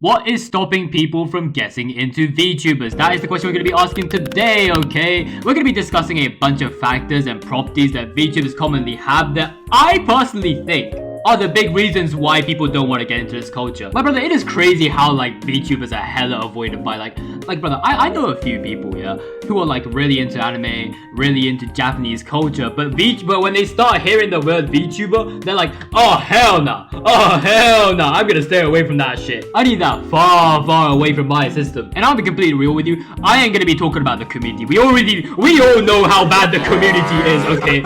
What is stopping people from getting into VTubers? That is the question we're going to be asking today, okay? We're going to be discussing a bunch of factors and properties that VTubers commonly have that I personally think are the big reasons why people don't want to get into this culture. My brother, it is crazy how like VTubers are hella avoided by like brother, I know a few people, yeah, who are like really into anime, really into Japanese culture, but when they start hearing the word VTuber, they're like, oh hell nah, I'm gonna stay away from that shit. I need that far away from my system. And I'll be completely real with you, I ain't gonna be talking about the community. We all know how bad the community is, okay?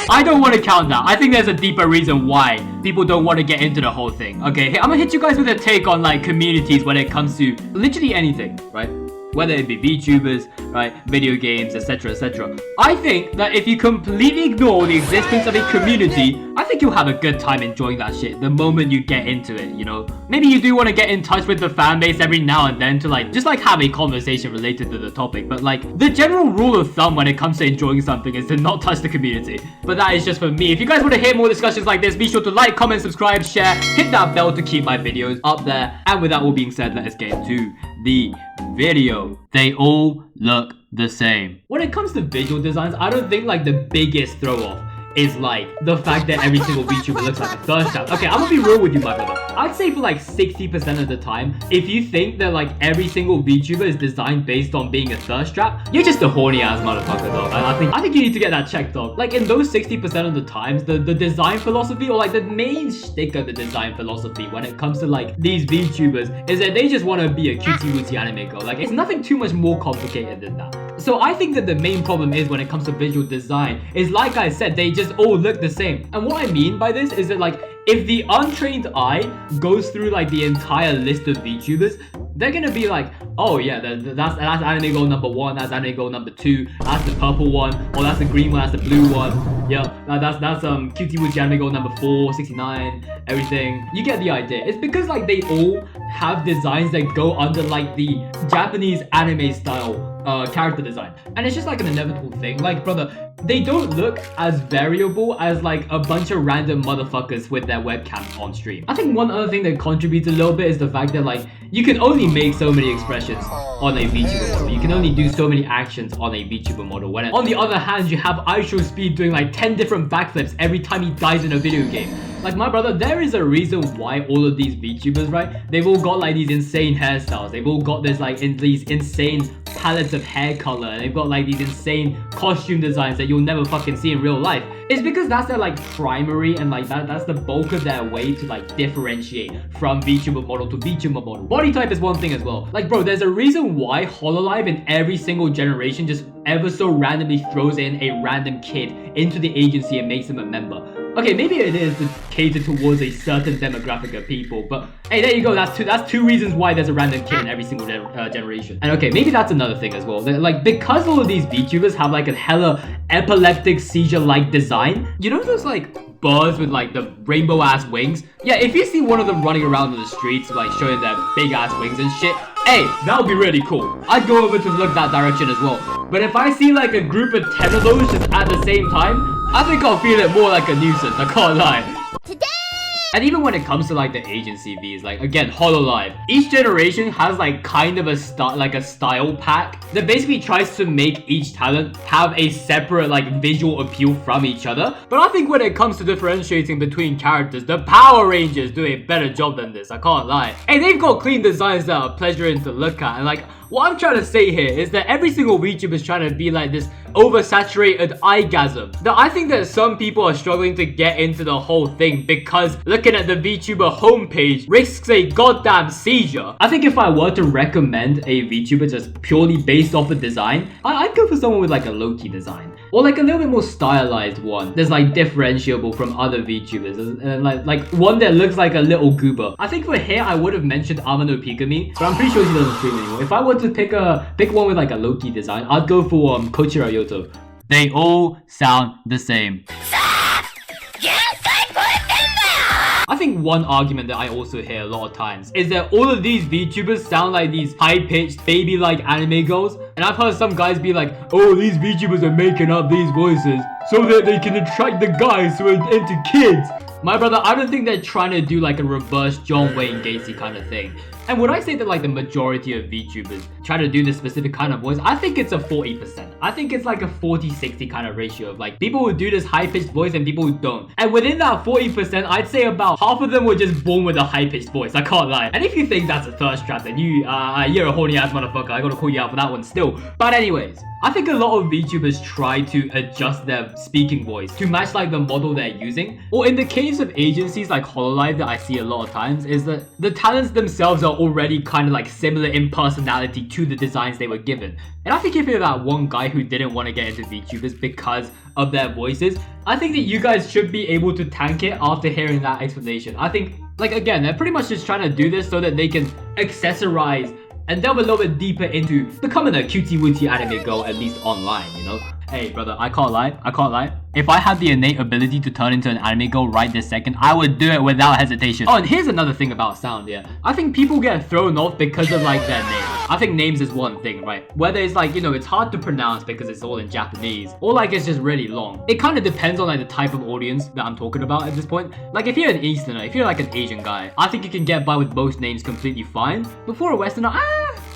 I don't want to count that. I think there's a deeper reason why people don't want to get into the whole thing. Okay, I'm gonna hit you guys with a take on like communities when it comes to literally anything, right? Whether it be VTubers, right, video games, etc, etc. I think that if you completely ignore the existence of a community, I think you'll have a good time enjoying that shit the moment you get into it, you know? Maybe you do want to get in touch with the fan base every now and then to like, just like have a conversation related to the topic, but like, the general rule of thumb when it comes to enjoying something is to not touch the community. But that is just for me. If you guys want to hear more discussions like this, be sure to like, comment, subscribe, share, hit that bell to keep my videos up there. And with that all being said, let us get into the video. They all look the same. When it comes to visual designs, I don't think like the biggest throw off is like the fact that every single VTuber looks like a thirst trap. Okay, I'm gonna be real with you, my brother. I'd say for like 60% of the time, if you think that like every single VTuber is designed based on being a thirst trap, you're just a horny ass motherfucker, dog. I think you need to get that checked, dog. Like in those 60% of the times, the design philosophy or like the main shtick of the design philosophy when it comes to like these VTubers is that they just want to be a cutie wootie anime girl. Like it's nothing too much more complicated than that. So I think that the main problem is when it comes to visual design is, like I said, they just all look the same. And what I mean by this is that like if the untrained eye goes through like the entire list of VTubers, they're gonna be like, oh yeah, that's anime goal number 1, that's anime goal number 2, that's the purple one, or that's the green one, that's the blue one. Yeah, that's cutie wootie anime goal number 4, 69, everything. You get the idea. It's because like they all have designs that go under like the Japanese anime style character design, and it's just like an inevitable thing. Like brother, they don't look as variable as like a bunch of random motherfuckers with their webcams on stream. I think one other thing that contributes a little bit is the fact that like you can only make so many expressions on a VTuber model. You can only do so many actions on a VTuber model. When on the other hand, you have IShowSpeed doing like 10 different backflips every time he dies in a video game. Like my brother, there is a reason why all of these VTubers, right? They've all got like these insane hairstyles. They've all got this like these insane palettes of hair color. They've got like these insane costume designs that you'll never fucking see in real life. It's because that's their like primary and like that's the bulk of their way to like differentiate from VTuber model to VTuber model. Body type is one thing as well. Like bro, there's a reason why Hololive in every single generation just ever so randomly throws in a random kid into the agency and makes him a member. Okay, maybe it is to cater towards a certain demographic of people, but hey, there you go. That's two reasons why there's a random kid in every single generation. And okay, maybe that's another thing as well. Like because all of these VTubers have like a hella epileptic seizure-like design. You know those like birds with like the rainbow ass wings? Yeah, if you see one of them running around on the streets like showing their big ass wings and shit, hey, that would be really cool. I'd go over to look that direction as well. But if I see like a group of 10 of those just at the same time, I think I'll feel it more like a nuisance, I can't lie. Today! And even when it comes to like the agency Vs, like again, Hololive, each generation has like kind of a style pack that basically tries to make each talent have a separate like visual appeal from each other. But I think when it comes to differentiating between characters, the Power Rangers do a better job than this, I can't lie. Hey, they've got clean designs that are pleasuring to look at, and like what I'm trying to say here is that every single VTuber is trying to be like this oversaturated eyegasm. That I think that some people are struggling to get into the whole thing because looking at the VTuber homepage risks a goddamn seizure. I think if I were to recommend a VTuber just purely based off of design, I'd go for someone with like a low-key design. Or like a little bit more stylized one that's like differentiable from other VTubers. Like one that looks like a little goober. I think for here I would have mentioned Amano Pikami, but I'm pretty sure she doesn't stream anymore. If I were to pick one with like a low-key design, I'd go for Kochira Yoto. They all sound the same. I think one argument that I also hear a lot of times is that all of these VTubers sound like these high-pitched, baby-like anime girls. And I've heard some guys be like, oh, these VTubers are making up these voices so that they can attract the guys who are into kids. My brother, I don't think they're trying to do like a reverse John Wayne Gacy kind of thing. And when I say that like the majority of VTubers try to do this specific kind of voice, I think it's a 40%. I think it's like a 40-60 kind of ratio of like people who do this high-pitched voice and people who don't. And within that 40%, I'd say about half of them were just born with a high-pitched voice. I can't lie. And if you think that's a thirst trap, then you're a horny-ass motherfucker. I gotta call you out for that one still. But anyways, I think a lot of VTubers try to adjust their speaking voice to match like the model they're using. Or in the case of agencies like Hololive that I see a lot of times, is that the talents themselves are already kind of like similar in personality to the designs they were given. And I think if you're that one guy who didn't want to get into VTubers because of their voices, I think that you guys should be able to tank it after hearing that explanation. I think, like, again, they're pretty much just trying to do this so that they can accessorize and delve a little bit deeper into becoming a cutie wootie anime girl, at least online, you know? Hey, brother, I can't lie. If I had the innate ability to turn into an anime girl right this second, I would do it without hesitation. Oh, and here's another thing about sound, yeah. I think people get thrown off because of like their names. I think names is one thing, right? Whether it's like, you know, it's hard to pronounce because it's all in Japanese, or like it's just really long. It kind of depends on like the type of audience that I'm talking about at this point. Like if you're an Easterner, if you're like an Asian guy, I think you can get by with most names completely fine. But for a Westerner,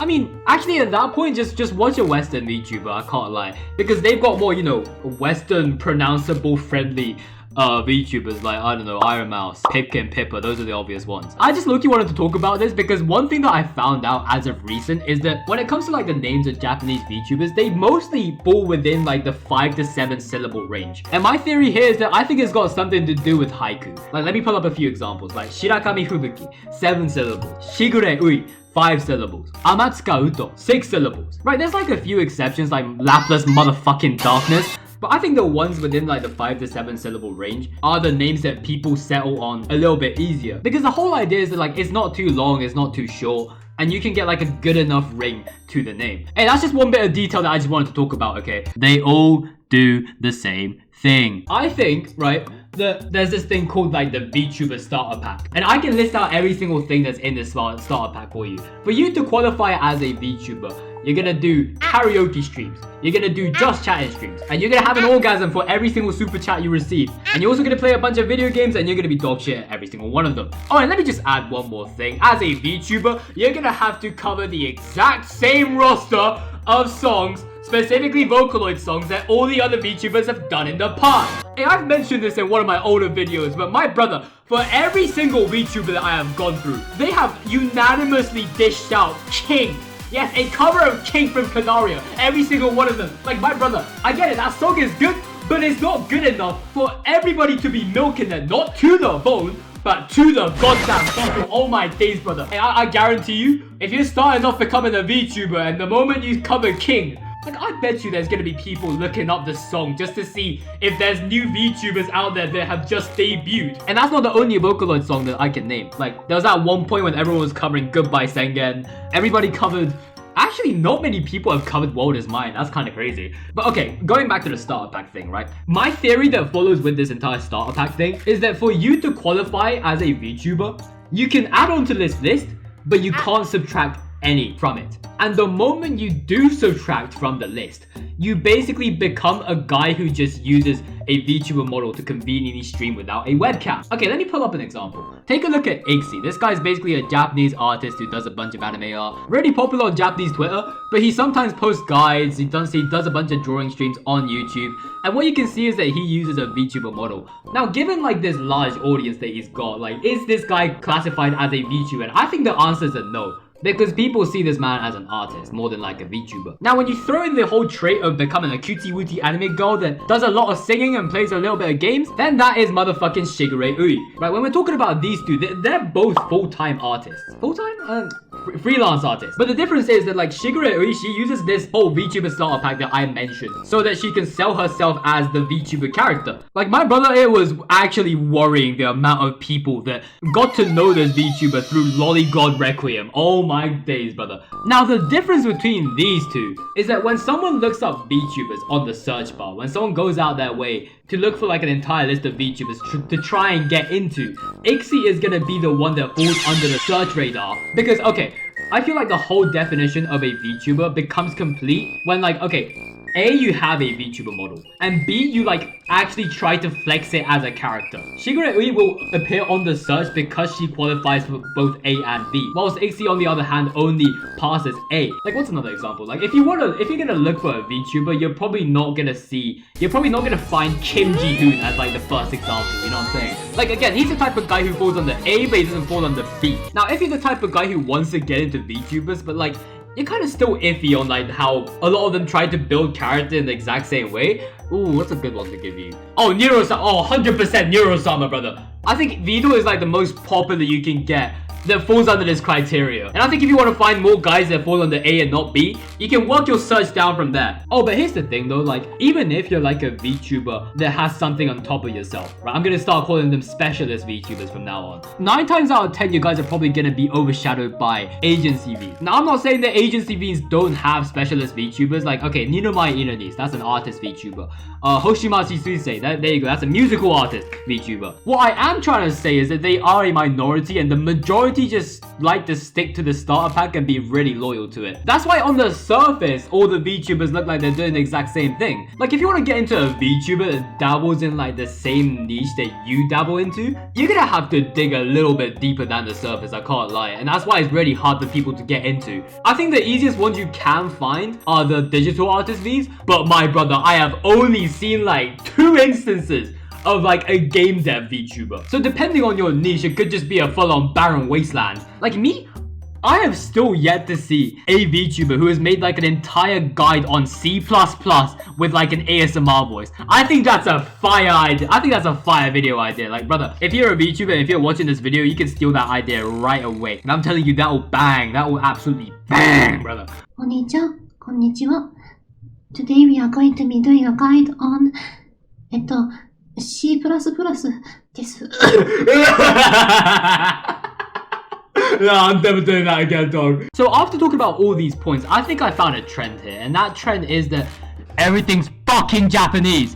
I mean, actually at that point, just watch a Western VTuber, I can't lie. Because they've got more, you know, Western pronounceable friendly VTubers like, I don't know, Iron Mouse, Pipkin, Pippa, those are the obvious ones. I just low-key wanted to talk about this because one thing that I found out as of recent is that when it comes to like the names of Japanese VTubers, they mostly fall within like the 5 to 7 syllable range. And my theory here is that I think it's got something to do with haiku. Like, let me pull up a few examples, like Shirakami Fubuki, 7 syllables, Shigure Ui, 5 syllables. Amatsuka Uto, 6 syllables. Right, there's like a few exceptions like Lapless Motherfucking Darkness. But I think the ones within like the 5 to 7 syllable range are the names that people settle on a little bit easier. Because the whole idea is that like it's not too long, it's not too short, and you can get like a good enough ring to the name. Hey, that's just one bit of detail that I just wanted to talk about, okay? They all do the same thing. I think, right, there's this thing called like the VTuber starter pack. And I can list out every single thing that's in this starter pack for you. For you to qualify as a VTuber, you're gonna do karaoke streams, you're gonna do just chatting streams, and you're gonna have an orgasm for every single super chat you receive. And you're also gonna play a bunch of video games and you're gonna be dog shit at every single one of them. Oh, and let me just add one more thing. As a VTuber, you're gonna have to cover the exact same roster of songs, specifically Vocaloid songs, that all the other VTubers have done in the past. Hey, I've mentioned this in one of my older videos, but my brother, for every single VTuber that I have gone through, they have unanimously dished out King. Yes, a cover of King from Canaria. Every single one of them. Like, my brother, I get it, that song is good, but it's not good enough for everybody to be milking it, not to the bone, but to the goddamn bottom. Oh my days, brother. Hey, I guarantee you, if you're starting off becoming a VTuber and the moment you cover King, like, I bet you there's gonna be people looking up this song just to see if there's new VTubers out there that have just debuted. And that's not the only Vocaloid song that I can name. Like, there was that one point when everyone was covering Goodbye Sengen. Everybody covered... Actually, not many people have covered World Is Mine. That's kind of crazy. But okay, going back to the starter pack thing, right? My theory that follows with this entire starter pack thing is that for you to qualify as a VTuber, you can add on to this list, but you can't subtract any from it. And the moment you do subtract from the list, you basically become a guy who just uses a VTuber model to conveniently stream without a webcam. Okay, let me pull up an example. Take a look at Ixie. This guy's basically a Japanese artist who does a bunch of anime art. Really popular on Japanese Twitter, but he sometimes posts guides, he does a bunch of drawing streams on YouTube. And what you can see is that he uses a VTuber model. Now, given like this large audience that he's got, like, is this guy classified as a VTuber? And I think the answer is a no. Because people see this man as an artist more than like a VTuber. Now, when you throw in the whole trait of becoming a cutie wootie anime girl that does a lot of singing and plays a little bit of games, then that is motherfucking Shigure Ui. Right, when we're talking about these two, they're both full-time artists. Full-time? Freelance artists. But the difference is that like Shigure Ui, she uses this whole VTuber starter pack that I mentioned so that she can sell herself as the VTuber character. Like, my brother, it was actually worrying the amount of people that got to know this VTuber through Lollygod Requiem. Oh my days, brother. Now, the difference between these two is that when someone looks up VTubers on the search bar, when someone goes out their way to look for like an entire list of VTubers to try and get into, Ixie is gonna be the one that falls under the search radar. Because, okay, I feel like the whole definition of a VTuber becomes complete when, like, okay, A, you have a VTuber model, and B, you like actually try to flex it as a character. Shigure Ui will appear on the search because she qualifies for both A and B, whilst Ixie on the other hand only passes A. Like, what's another example? Like, if you're gonna look for a VTuber, you're probably not gonna find Kim Ji-hoon as like the first example, you know what I'm saying? Like, again, he's the type of guy who falls under A, but he doesn't fall under B. Now, if you're the type of guy who wants to get into VTubers, but like, you're kind of still iffy on like how a lot of them try to build character in the exact same way. Ooh, what's a good one to give you? Oh, Neurosama. Oh, 100% Neurosama, brother. I think Vito is like the most popular you can get that falls under this criteria. And I think if you want to find more guys that fall under A and not B, you can work your search down from there. Oh, but here's the thing though, like, even if you're like a VTuber that has something on top of yourself, right? I'm gonna start calling them specialist VTubers from now on. 9 times out of 10, you guys are probably gonna be overshadowed by agency Vs. Now, I'm not saying that agency Vs don't have specialist VTubers. Like, okay, Ninomai Inanis, that's an artist VTuber. Hoshimachi Suisei, there you go, that's a musical artist VTuber. What I am trying to say is that they are a minority, and the majority just like to stick to the starter pack and be really loyal to it. That's why on the surface, all the VTubers look like they're doing the exact same thing. Like, if you want to get into a VTuber that dabbles in like the same niche that you dabble into, you're gonna have to dig a little bit deeper than the surface, I can't lie. And that's why it's really hard for people to get into. I think the easiest ones you can find are the digital artist Vs, but my brother, I have only seen like 2 instances of like a game dev VTuber. So depending on your niche, it could just be a full-on barren wasteland. Like me, I have still yet to see a VTuber who has made like an entire guide on C++ with like an ASMR voice. I think that's a fire idea. I think that's a fire video idea. Like, brother, if you're a VTuber and if you're watching this video, you can steal that idea right away. And I'm telling you, that will bang. That will absolutely bang, brother. Konnichiwa. Konnichiwa. Today we are going to be doing a guide on C++ です。No, I'm never doing that again, dog. So after talking about all these points, I think I found a trend here. And that trend is that everything's fucking Japanese.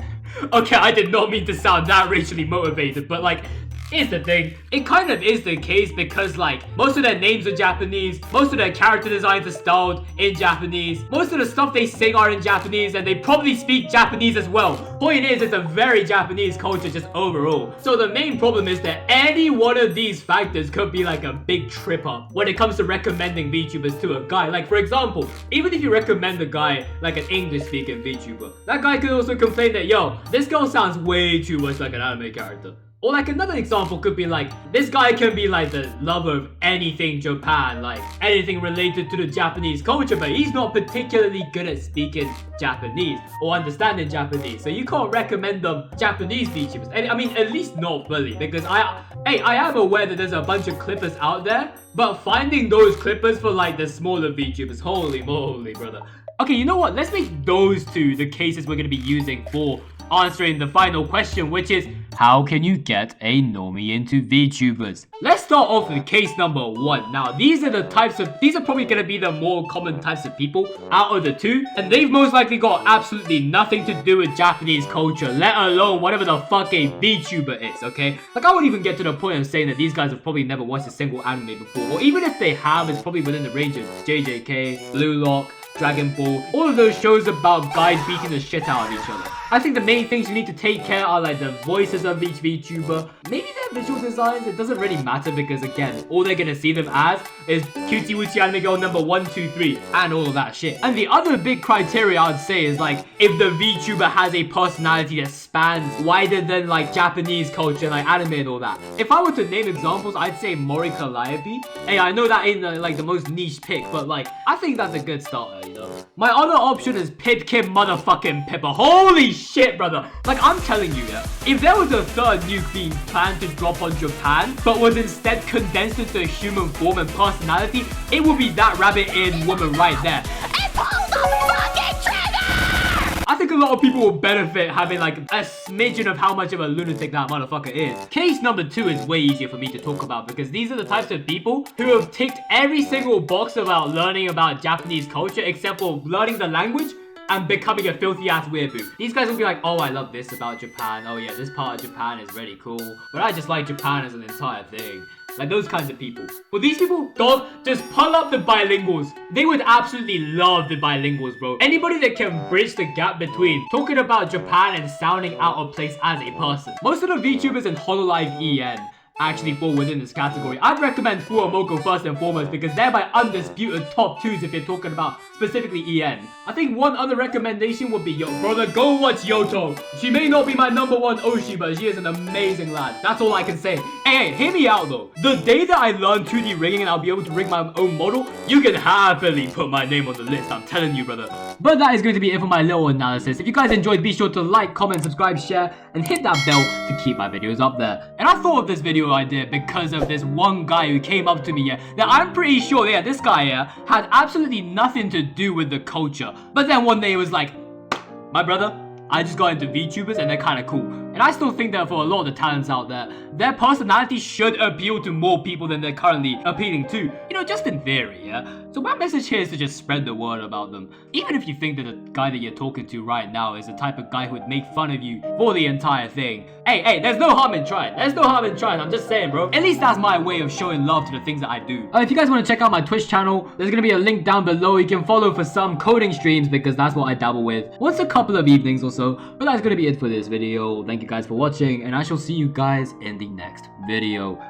Okay, I did not mean to sound that racially motivated, but like, here's the thing, it kind of is the case because like most of their names are Japanese, most of their character designs are styled in Japanese, most of the stuff they sing are in Japanese, and they probably speak Japanese as well. Point is, it's a very Japanese culture just overall. So the main problem is that any one of these factors could be like a big trip up when it comes to recommending VTubers to a guy. Like, for example, even if you recommend a guy like an English speaking VTuber, that guy could also complain that, yo, this girl sounds way too much like an anime character. Or like another example could be like, this guy can be like the lover of anything Japan, like anything related to the Japanese culture, but he's not particularly good at speaking Japanese or understanding Japanese. So you can't recommend them Japanese VTubers. And I mean, at least not fully, because I am aware that there's a bunch of clippers out there, but finding those clippers for like the smaller VTubers, holy moly, brother. Okay, you know what? Let's make those two the cases we're going to be using for answering the final question, which is, how can you get a normie into VTubers? Let's start off with case number 1. Now, these are probably going to be the more common types of people out of the two, and they've most likely got absolutely nothing to do with Japanese culture, let alone whatever the fuck a VTuber is, okay? Like, I won't even get to the point of saying that these guys have probably never watched a single anime before, or even if they have, it's probably within the range of JJK, Blue Lock, Dragon Ball, all of those shows about guys beating the shit out of each other. I think the main things you need to take care are like the voices of each VTuber, maybe their visual designs. It doesn't really matter because again, all they're gonna see them as is Cutie Wootie Anime Girl number 1, 2, 3 and all of that shit. And the other big criteria I'd say is like, if the VTuber has a personality that spans wider than like Japanese culture, like anime and all that. If I were to name examples, I'd say Mori Calliope. Hey, I know that ain't like the most niche pick, but like, I think that's a good starter, you know? My other option is Pipkin motherfucking Pipper. Holy shit, brother. Like, I'm telling you, yeah, if there was a third nuke being planned to drop on Japan, but was instead condensed into a human form and personality, it would be that rabbit-eared woman right there. I think a lot of people will benefit having like a smidgen of how much of a lunatic that motherfucker is. Case number 2 is way easier for me to talk about because these are the types of people who have ticked every single box about learning about Japanese culture except for learning the language and becoming a filthy ass weeaboo. These guys will be like, oh, I love this about Japan. Oh yeah, this part of Japan is really cool. But I just like Japan as an entire thing. Like those kinds of people. But these people, dog, just pull up the bilinguals. They would absolutely love the bilinguals, bro. Anybody that can bridge the gap between talking about Japan and sounding out of place as a person. Most of the VTubers in Hololive EN actually fall within this category. I'd recommend Fuomoko first and foremost because they're my undisputed top 2s if you're talking about specifically EN. I think one other recommendation would be, yo, brother, go watch Yoto. She may not be my #1 Oshi, but she is an amazing lad. That's all I can say. Hey, hear me out though. The day that I learn 2D rigging and I'll be able to rig my own model, you can happily put my name on the list, I'm telling you, brother. But that is going to be it for my little analysis. If you guys enjoyed, be sure to like, comment, subscribe, share, and hit that bell to keep my videos up there. And I thought of this video idea because of this one guy who came up to me, yeah, that I'm pretty sure, yeah, this guy, yeah, had absolutely nothing to do with the culture. But then one day he was like, my brother, I just got into VTubers and they're kind of cool. And I still think that for a lot of the talents out there, their personality should appeal to more people than they're currently appealing to. You know, just in theory, yeah? So my message here is to just spread the word about them. Even if you think that the guy that you're talking to right now is the type of guy who would make fun of you for the entire thing. Hey, there's no harm in trying. There's no harm in trying, I'm just saying, bro. At least that's my way of showing love to the things that I do. If you guys want to check out my Twitch channel, there's going to be a link down below. You can follow for some coding streams because that's what I dabble with once a couple of evenings or so. But that's going to be it for this video. Thank you guys for watching and I shall see you guys in the next video.